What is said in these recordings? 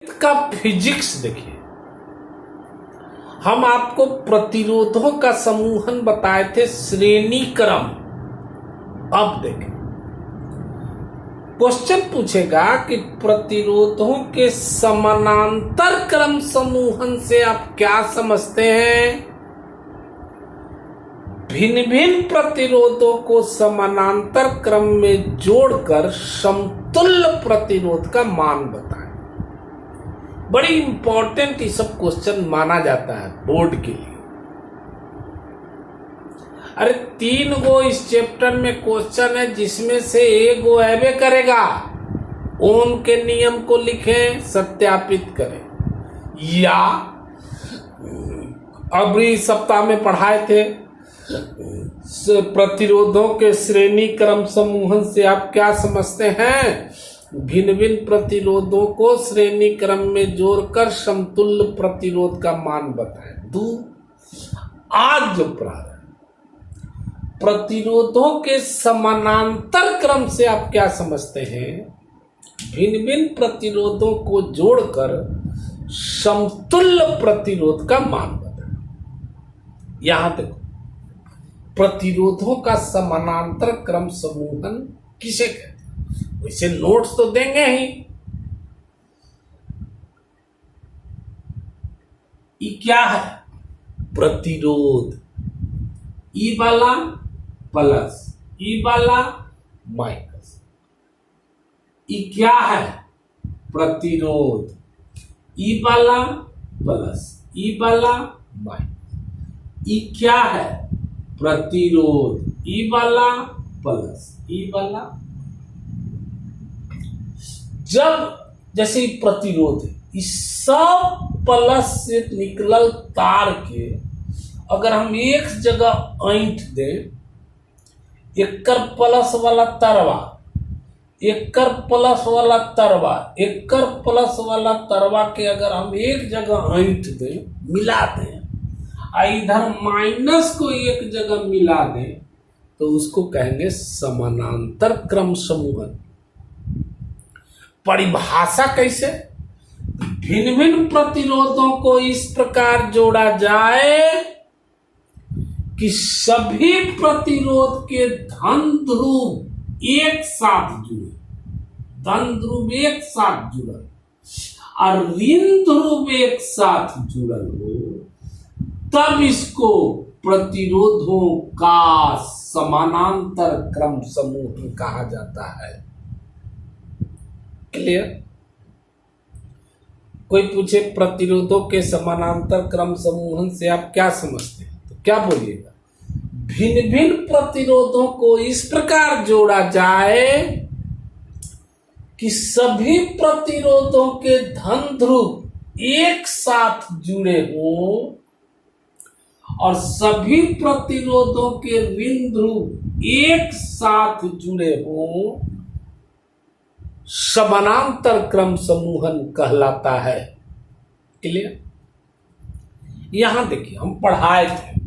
का फिजिक्स देखिए, हम आपको प्रतिरोधों का समूहन बताए थे, श्रेणी क्रम। अब देखें, क्वेश्चन पूछेगा कि प्रतिरोधों के समानांतर क्रम समूहन से आप क्या समझते हैं। भिन्न भिन्न प्रतिरोधों को समानांतर क्रम में जोड़कर समतुल्य प्रतिरोध का मान बताएं। बड़ी इंपॉर्टेंट ये सब क्वेश्चन माना जाता है बोर्ड के लिए। अरे 3 गो इस चैप्टर में क्वेश्चन है, जिसमें से एक गो ऐबे करेगा। ओम के नियम को लिखें, सत्यापित करें, या अगले सप्ताह में पढ़ाए थे प्रतिरोधों के श्रेणी क्रम समूहन से आप क्या समझते हैं। भिन्न भिन्न प्रतिरोधों को श्रेणी क्रम में जोड़कर समतुल्य प्रतिरोध का मान बताएं। आज जो प्रारंभ प्रतिरोधों के समानांतर क्रम से आप क्या समझते हैं। भिन्न भिन्न प्रतिरोधों को जोड़कर समतुल्य प्रतिरोध का मान बताएं। यहां देखो, प्रतिरोधों का समानांतर क्रम समूहन किसे कहते हैं। वैसे नोट्स तो देंगे ही। ये क्या है, प्रतिरोध। ई वाला प्लस, ई वाला माइनस। ये क्या है, प्रतिरोध। ई वाला प्लस, ई वाला माइनस। ये क्या है, प्रतिरोध। ई वाला प्लस, ई वाला। जब जैसे प्रतिरोध है, इस सब प्लस से निकलल तार के अगर हम एक जगह ऐंठ दें, एकर प्लस वाला तरवा, एकर प्लस वाला तरवा, एकर प्लस वाला तरवा के अगर हम एक जगह ऐंठ दें, मिला दें, इधर माइनस को एक जगह मिला दें, तो उसको कहेंगे समानांतर क्रम समूहन। परिभाषा कैसे, भिन्न भिन्न प्रतिरोधों को इस प्रकार जोड़ा जाए कि सभी प्रतिरोध के धन ध्रुव एक साथ जुड़े, धन ध्रुव एक साथ जुड़ल और ऋण ध्रुव एक साथ जुड़ल हो, तब इसको प्रतिरोधों का समानांतर क्रम समूह कहा जाता है। क्लियर। कोई पूछे प्रतिरोधों के समानांतर क्रम समूहन से आप क्या समझते हैं, तो क्या बोलिएगा। भिन्न भिन्न प्रतिरोधों को इस प्रकार जोड़ा जाए कि सभी प्रतिरोधों के धन ध्रुव एक साथ जुड़े हों और सभी प्रतिरोधों के ऋण ध्रुव एक साथ जुड़े हों, समानांतर क्रम समूहन कहलाता है। क्लियर। यहां देखिए, हम पढ़ाए थे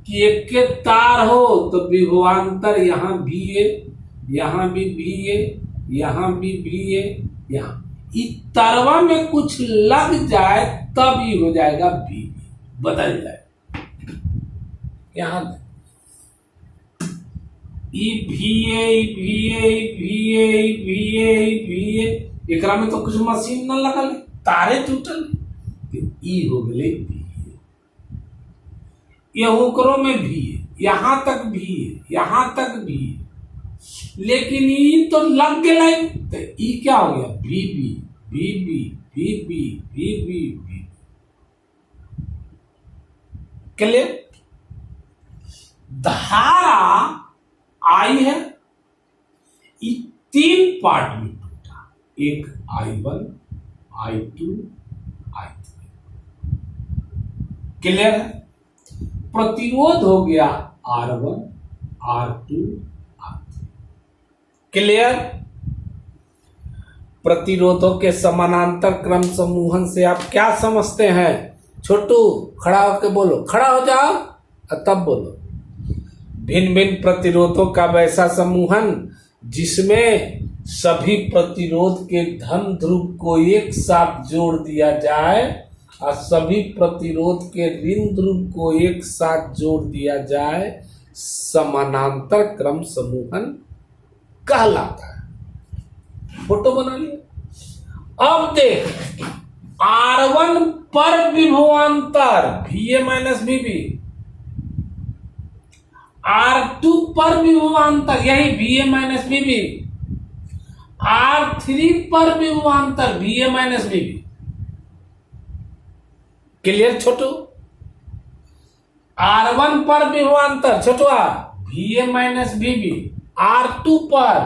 कि एक के तार हो तो विभवांतर यहां भी है, यहां भी है, यहां भी है, यहां इस तरवा में कुछ लग जाए तब ही हो जाएगा भी, बदल जाए। यहां एकरा में तो कुछ मशीन न लगल, तारे टूटल, ई हो गए भी। ये ओकरो में भी है, यहां तक भी है, यहां तक भी है, लेकिन ई तो लग गए, तो ई क्या हो गया, भी भी भी भी भी भी भी भी भी। क्लियर। धारा आई है, ये 3 पार्ट में टूटा, एक I1, I2, I3। क्लियर है। प्रतिरोध हो गया R1, R2, R3। क्लियर। प्रतिरोधों के समानांतर क्रम समूहन से आप क्या समझते हैं। छोटू खड़ा होकर बोलो, खड़ा हो जाओ तब बोलो। भिन्न भिन्न प्रतिरोधों का वैसा समूहन जिसमें सभी प्रतिरोध के धन ध्रुव को एक साथ जोड़ दिया जाए और सभी प्रतिरोध के ऋण ध्रुव को एक साथ जोड़ दिया जाए, समानांतर क्रम समूहन कहलाता है। फोटो बना लिया। अब देख, R1 पर विभवांतर VA माइनस VB, R2 पर विभवांतर यही VA माइनस VB, R3 पर विभवांतर VA माइनस VB। क्लियर छोटू? R1 पर विभवांतर छोटुआ VA माइनस VB, R2 पर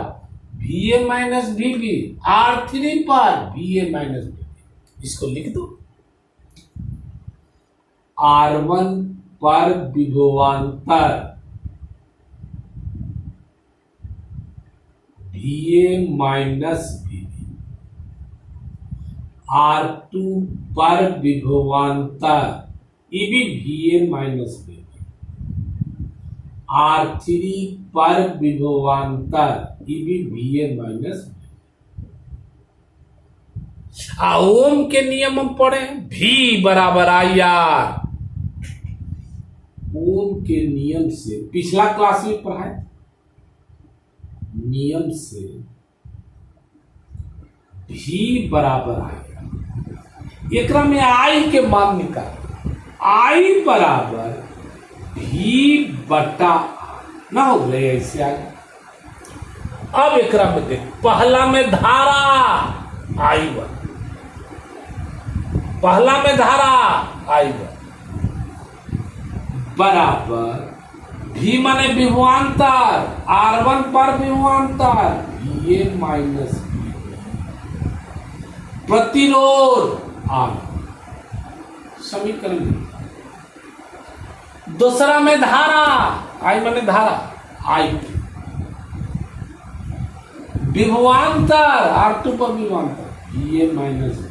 VA माइनस VB, R3 पर VA माइनस VB। इसको लिख दो। R1 पर विभवांतर VA माइनस VB, R2 पर विभवांतर ये भी VA माइनस VB, R3 पर विभवांतर ये भी VA माइनस VB। ओम के नियम हम पढ़े, V बराबर IR। ओम के नियम से पिछला क्लास में पढ़ा है, नियम से V बराबर IR। एकरा में I के मान निकाल, I बराबर V बटा R ना हो गए ऐसे आगे। अब एकरा में देख, पहला में धारा I1, पहला में धारा I1 बराबर V माने विभवांतर, R1 पर विभवांतर VA माइनस VB, प्रतिरोध R। समीकरण दूसरा में धारा I माने धारा I2, विभवांतर R2 पर विभवांतर VA माइनस VB,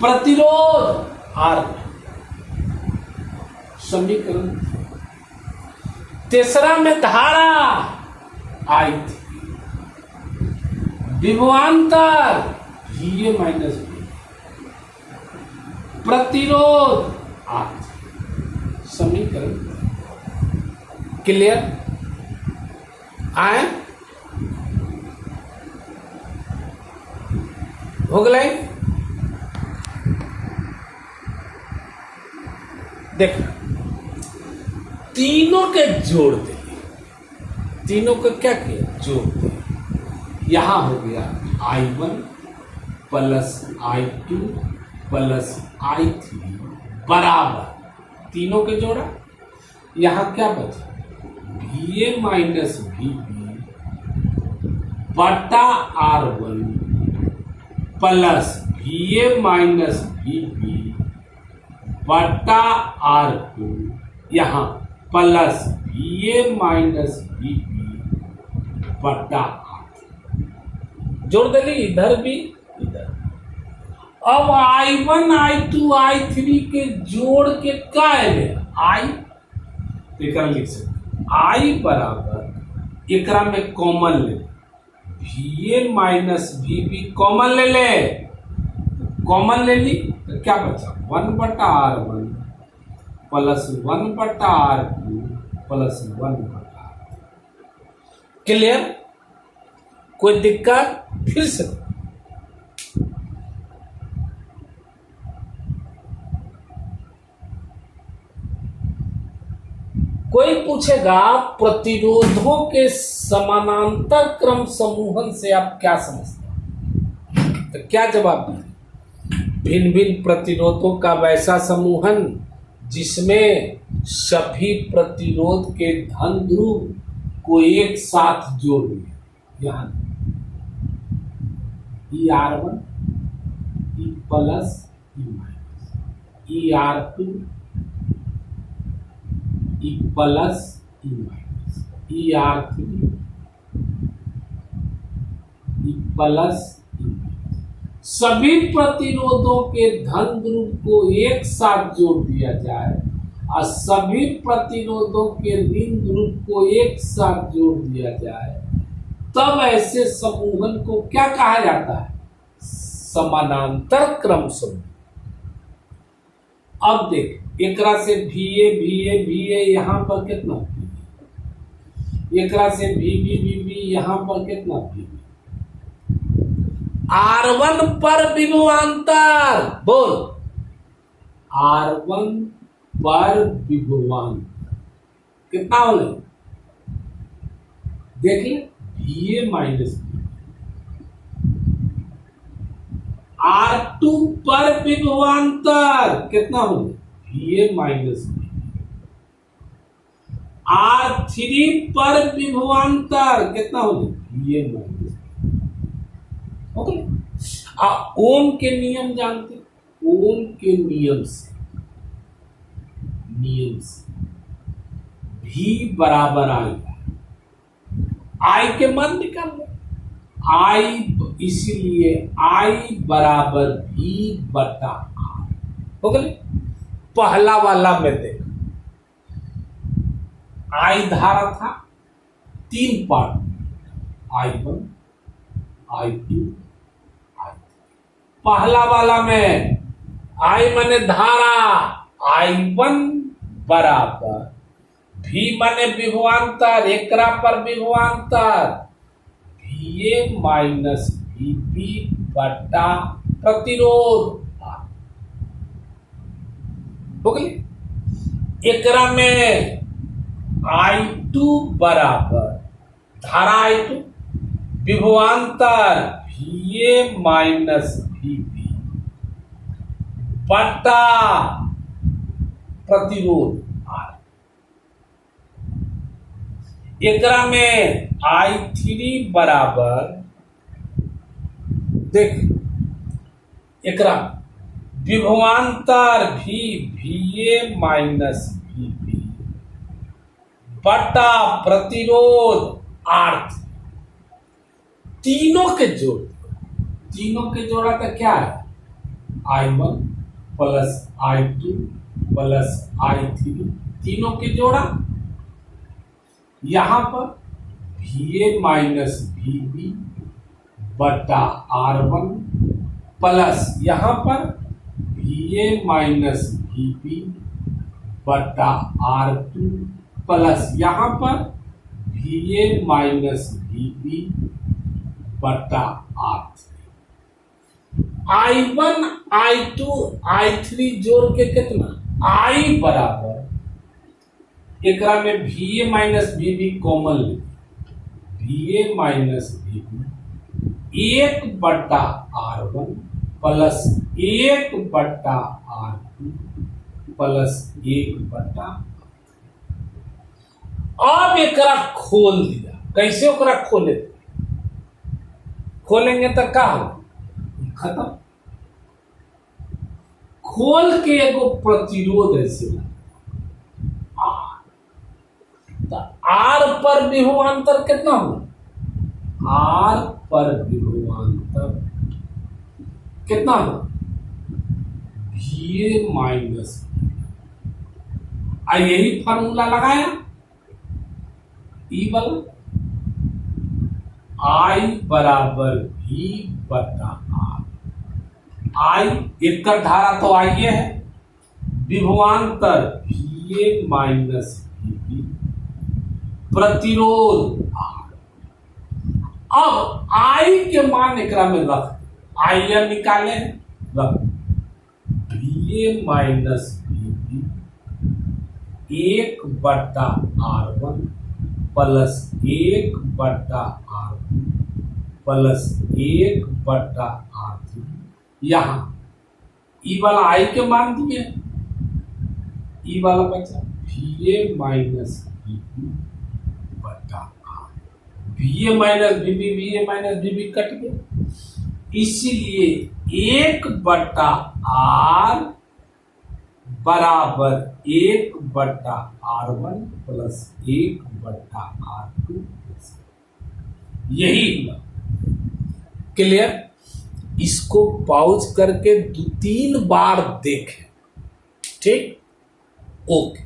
प्रतिरोध R। समीकरण तीसरा में धारा I3, विभवांतर VA माइनस VB, प्रतिरोध R। समीकरण क्लियर आए? हो गए? देखो, तीनों के जोड़ दे, तीनों को क्या किया? जोड़ दे। यहां हो गया I1 plus I2 plus I3 बराबर, तीनों के जोड़ा। यहां क्या बचा? VA माइनस VB बटा R1 plus VA minus VB बटा R2, यहां प्लस VA माइनस VB बटा R। जोड़ देंगे इधर भी इधर। अब I1 I2 I3 के जोड़ के क्या है? I लिख सकते, I बराबर एकरा में कॉमन ले, VA माइनस VB कॉमन ले ले, कॉमन ले ली तो क्या बचा? 1 बटा R1 प्लस 1 बटा R2 प्लस 1 बटा R। क्लियर? कोई दिक्कत? फिर से कोई पूछेगा प्रतिरोधों के समानांतर क्रम समूहन से आप क्या समझते हैं, तो क्या जवाब दें? भिन्न भिन्न प्रतिरोधों का वैसा समूहन जिसमें सभी प्रतिरोध के धन ध्रुव को एक साथ जोड़ दिया। यहाँ ER1 E plus E minus, ER2 E plus E minus, ER3 E plus E minus, सभी प्रतिरोधों के धन ध्रुव को एक साथ जोड़ दिया जाए और सभी प्रतिरोधों के ऋण ध्रुव को एक साथ जोड़ दिया जाए, तब ऐसे समूहन को क्या कहा जाता है? समानांतर क्रम समूह। अब देख एकरा से VA यहां पर कितना VB, एकरा से VB यहां पर कितना VB। R1 पर विभवांतर बोल, R1 पर विभवांतर कितना होले? देख ले VA माइनस R2 पर विभवांतर कितना होगा? VA माइनस R3 पर विभवांतर कितना होगा? VA minus. ओके, ओम के नियम जानते? ओम के नियम से V बराबर I के मान निकाल लो। इसीलिए I बराबर V बटा R हो गए। पहला वाला में देख I धारा था 3 पार्ट, I1 I2 I3। पहला वाला में I माने धारा, I1 बराबर V माने विभवांतर, एकरा पर विभवांतर VA माइनस VB बटा प्रतिरोध हो गई। एकरा में I2 बराबर धारा I2 विभवांतर VA माइनस VB बटा प्रतिरोध R। एकरा में I3 बराबर देख एकरा विभवांतर VA माइनस VB बटा प्रतिरोध R। तीनों के जोड़ा का क्या है? I1 plus I2 plus I3, तीनों के जोड़ा। यहां पर VA माइनस VB बटा R1 प्लस यहां पर VA माइनस VB बटा R2 प्लस यहां पर VA माइनस VB बटा R3। I1 I2 I3 जोड़ के कितना? I बराबर एकरा में VA माइनस VB कॉमन ले, VA माइनस VB 1 बटा R1 प्लस 1 बटा R2 प्लस 1 बटा। अब एकरा खोल दिया। कैसे ओकरा खोले? खोलेंगे तो क्या हो? खत्म। खोल के एगो प्रतिरोध ऐसे R पर विभवांतर कितना हो? R पर विभवांतर कितना हो? VA minus. यही फार्मूला लगाया ई वाला I बराबर V बटा R। I एक का धारा तो I है, विभवांतर VA माइनस VB प्रतिरोध R। अब I के मान एकरा में रख, I निकाले रख VA माइनस VB 1 बटा R1 प्लस 1 बटा R2 प्लस 1 बटा R3। यहां ई वाला I के मान दिए, ई वाला बचा VA माइनस VB बटा R। VA minus VB cut गया, इसीलिए 1 बटा R बराबर 1 बटा R1 प्लस 1 बटा R2। यही क्लियर। इसको पॉज करके 2-3 बार देखें, ठीक? ओके।